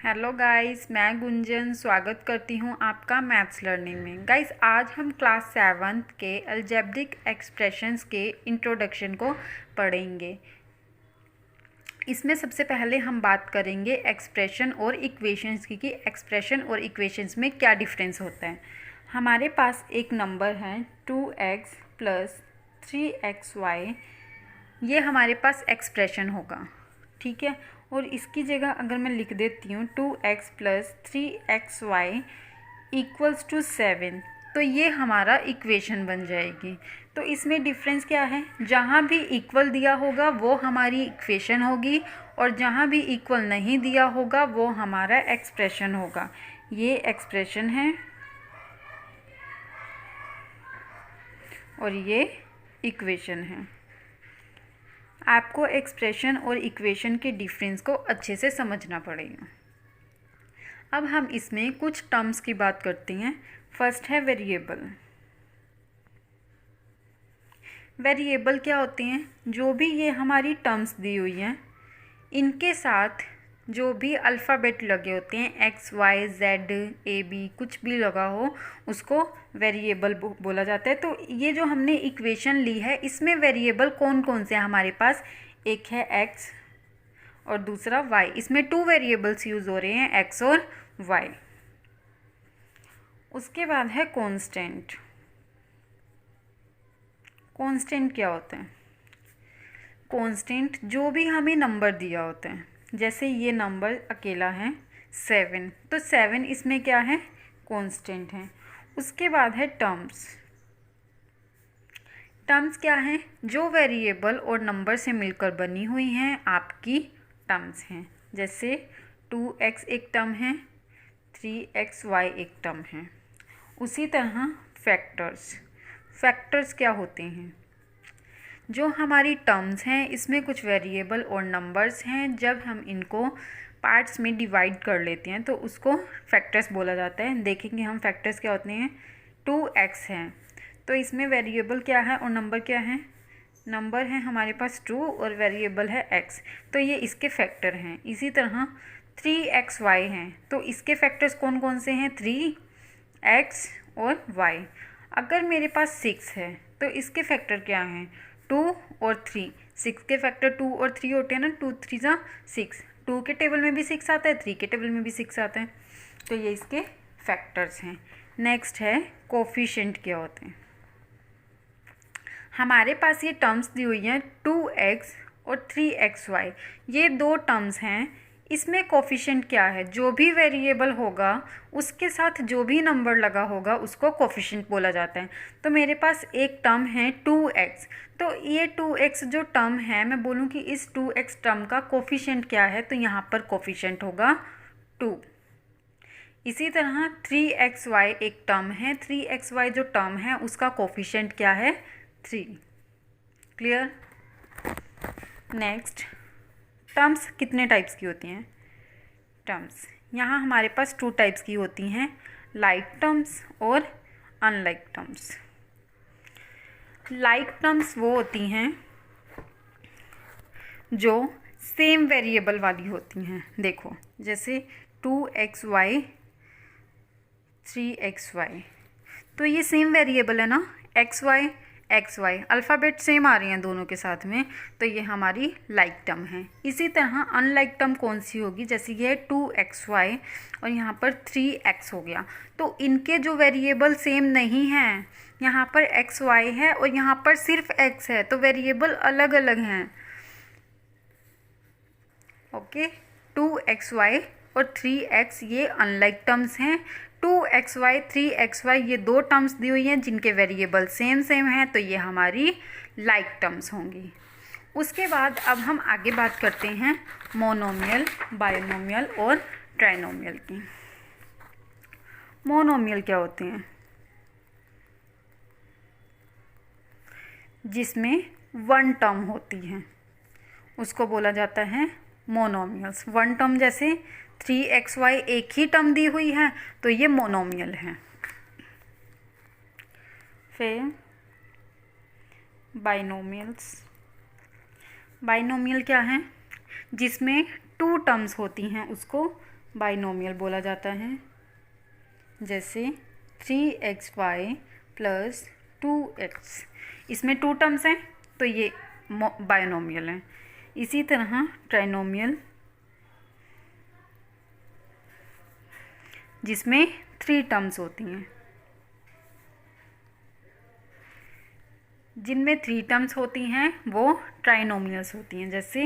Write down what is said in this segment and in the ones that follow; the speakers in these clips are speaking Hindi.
हेलो गाइस, मैं गुंजन स्वागत करती हूँ आपका मैथ्स लर्निंग में। गाइस, आज हम क्लास 7th के अलजेब्रिक एक्सप्रेशंस के इंट्रोडक्शन को पढ़ेंगे। इसमें सबसे पहले हम बात करेंगे एक्सप्रेशन और इक्वेशंस की कि एक्सप्रेशन और इक्वेशंस में क्या डिफरेंस होता है। हमारे पास एक नंबर है 2x + 3xy, ये हमारे पास एक्सप्रेशन होगा, ठीक है। और इसकी जगह अगर मैं लिख देती हूँ 2x + 3xy = 7, तो ये हमारा इक्वेशन बन जाएगी। तो इसमें डिफरेंस क्या है, जहाँ भी इक्वल दिया होगा वो हमारी इक्वेशन होगी और जहाँ भी इक्वल नहीं दिया होगा वो हमारा एक्सप्रेशन होगा। ये एक्सप्रेशन है और ये इक्वेशन है। आपको एक्सप्रेशन और इक्वेशन के डिफरेंस को अच्छे से समझना पड़ेगा। अब हम इसमें कुछ टर्म्स की बात करते हैं। फर्स्ट है वेरिएबल। वेरिएबल क्या होते हैं, जो भी ये हमारी टर्म्स दी हुई हैं इनके साथ जो भी अल्फ़ाबेट लगे होते हैं, X Y Z A B, कुछ भी लगा हो उसको वेरिएबल बोला जाता है। तो ये जो हमने इक्वेशन ली है इसमें वेरिएबल कौन कौन से हैं हमारे पास, एक है एक्स और दूसरा वाई। इसमें 2 वेरिएबल्स यूज़ हो रहे हैं, एक्स और वाई। उसके बाद है कांस्टेंट। कांस्टेंट क्या होता है, कांस्टेंट जो भी हमें नंबर दिया होता है, जैसे ये नंबर अकेला है 7, तो 7 इसमें क्या है, कांस्टेंट है। उसके बाद है टर्म्स। टर्म्स क्या हैं, जो वेरिएबल और नंबर से मिलकर बनी हुई हैं आपकी टर्म्स हैं। जैसे 2x एक टर्म है, 3xy एक टर्म है। उसी तरह फैक्टर्स। फैक्टर्स क्या होते हैं, जो हमारी टर्म्स हैं इसमें कुछ वेरिएबल और नंबर्स हैं, जब हम इनको पार्ट्स में डिवाइड कर लेते हैं तो उसको फैक्टर्स बोला जाता है। देखेंगे हम फैक्टर्स क्या होते हैं। 2x है तो इसमें वेरिएबल क्या है और नंबर क्या है, नंबर है हमारे पास 2 और वेरिएबल है x, तो ये इसके फैक्टर हैं। इसी तरह 3xy हैं तो इसके फैक्टर्स कौन कौन से हैं, 3x और y। अगर मेरे पास 6 है तो इसके फैक्टर क्या हैं, 2 और 3। 6 के फैक्टर 2 और 3 होते हैं ना, 2 3 जा 6। 2 के टेबल में भी 6 आता है, 3 के टेबल में भी 6 आता है, तो ये इसके फैक्टर्स हैं। नेक्स्ट है कोफिशिएंट क्या होते हैं। हमारे पास ये टर्म्स दी हुई हैं 2x और 3xy, ये 2 टर्म्स हैं। इसमें कोफिशिएंट क्या है, जो भी वेरिएबल होगा उसके साथ जो भी नंबर लगा होगा उसको कोफिशिएंट बोला जाता है। तो मेरे पास एक टर्म है 2x, तो ये 2x जो टर्म है, मैं बोलूँ कि इस 2x टर्म का कोफिशिएंट क्या है, तो यहाँ पर कोफिशिएंट होगा 2। इसी तरह 3xy एक टर्म है, 3xy जो टर्म है उसका कोफिशिएंट क्या है, 3। क्लियर। नेक्स्ट, टर्म्स कितने टाइप्स की होती हैं। टर्म्स यहाँ हमारे पास 2 टाइप्स की होती हैं, लाइक टर्म्स और अनलाइक टर्म्स। लाइक टर्म्स वो होती हैं जो सेम वेरिएबल वाली होती हैं। देखो जैसे 2xy 3xy, तो ये सेम वेरिएबल है ना, xy अल्फ़ाबेट सेम आ रही हैं दोनों के साथ में, तो ये हमारी लाइक टर्म है। इसी तरह अनलाइक टर्म कौन सी होगी, जैसे ये 2xy और यहाँ पर 3x हो गया, तो इनके जो वेरिएबल सेम नहीं हैं, यहाँ पर xy है और यहाँ पर सिर्फ x है, तो वेरिएबल अलग अलग हैं। ओके, 2xy और 3x ये अनलाइक टर्म्स हैं। 2xy 3xy ये 2 टर्म्स दी हुई हैं जिनके वेरिएबल सेम हैं, तो ये हमारी लाइक टर्म्स होंगी। उसके बाद अब हम आगे बात करते हैं मोनोमियल, बाइनोमियल और ट्राइनोमियल की। मोनोमियल क्या होते हैं, जिसमें 1 टर्म होती है उसको बोला जाता है मोनोमियल्स। 1 टर्म जैसे 3xy एक ही टर्म दी हुई है तो ये मोनोमियल है। फिर बाइनोमियल्स। बाइनोमियल क्या है, जिसमें 2 टर्म्स होती हैं उसको बाइनोमियल बोला जाता है। जैसे 3xy प्लस 2x, इसमें 2 टर्म्स हैं तो ये बाइनोमियल है। इसी तरह ट्राइनोमियल जिसमें 3 टर्म्स होती हैं, जिनमें 3 टर्म्स होती हैं वो ट्राइनोमियल्स होती हैं। जैसे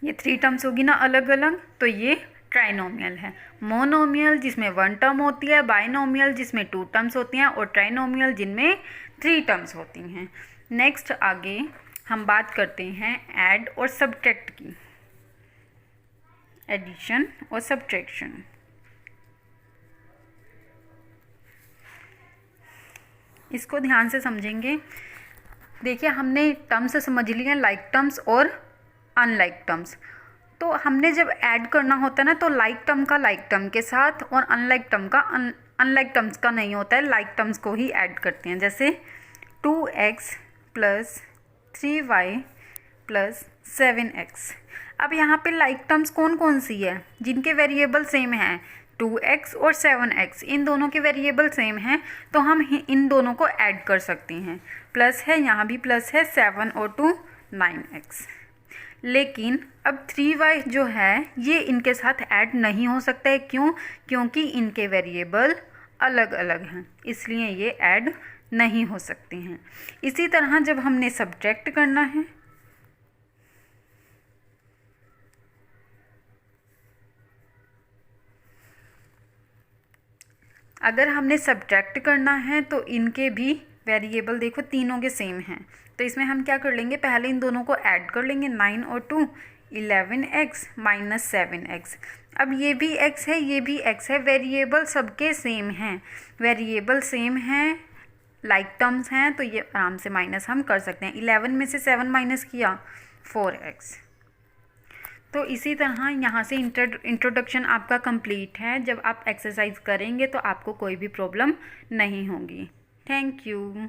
ये 3 टर्म्स होगी ना अलग अलग, तो ये ट्राइनोमियल है। मोनोमियल जिसमें 1 टर्म होती है, बाइनोमियल जिसमें 2 टर्म्स होती हैं, और ट्राइनोमियल जिनमें 3 टर्म्स होती हैं। नेक्स्ट आगे हम बात करते हैं ऐड और सब्ट्रैक्ट की, एडिशन और सब्ट्रैक्शन। इसको ध्यान से समझेंगे। देखिए हमने टर्म्स समझ लिए, लाइक टर्म्स और अनलाइक टर्म्स। तो हमने जब ऐड करना होता है ना, तो लाइक टर्म का लाइक टर्म के साथ और अनलाइक टर्म का अनलाइक टर्म्स का नहीं होता है, लाइक टर्म्स को ही ऐड करते हैं। जैसे 2x plus 3y plus 7x। अब यहाँ पे लाइक टर्म्स कौन कौन सी है? जिनके वेरिएबल सेम हैं, 2x और 7x, इन दोनों के वेरिएबल सेम हैं, तो हम इन दोनों को ऐड कर सकते हैं। प्लस है, यहाँ भी प्लस है, 7 और 2 9x। लेकिन अब 3y जो है ये इनके साथ ऐड नहीं हो सकता है। क्यों? क्योंकि इनके वेरिएबल अलग अलग हैं, इसलिए ये ऐड नहीं हो सकते हैं। इसी तरह जब हमने सब्ट्रैक्ट करना है, अगर हमने सब्ट्रैक्ट करना है तो इनके भी वेरिएबल देखो तीनों के सेम हैं, तो इसमें हम क्या कर लेंगे, पहले इन दोनों को ऐड कर लेंगे। 9 और 2 11x माइनस 7x। अब ये भी x है, ये भी x है, वेरिएबल सबके सेम हैं, वेरिएबल सेम हैं, लाइक टर्म्स हैं, तो ये आराम से माइनस हम कर सकते हैं। 11 में से 7 माइनस किया 4x। तो इसी तरह यहाँ से इंट्रोडक्शन आपका कंप्लीट है। जब आप एक्सरसाइज करेंगे तो आपको कोई भी प्रॉब्लम नहीं होगी। Thank you.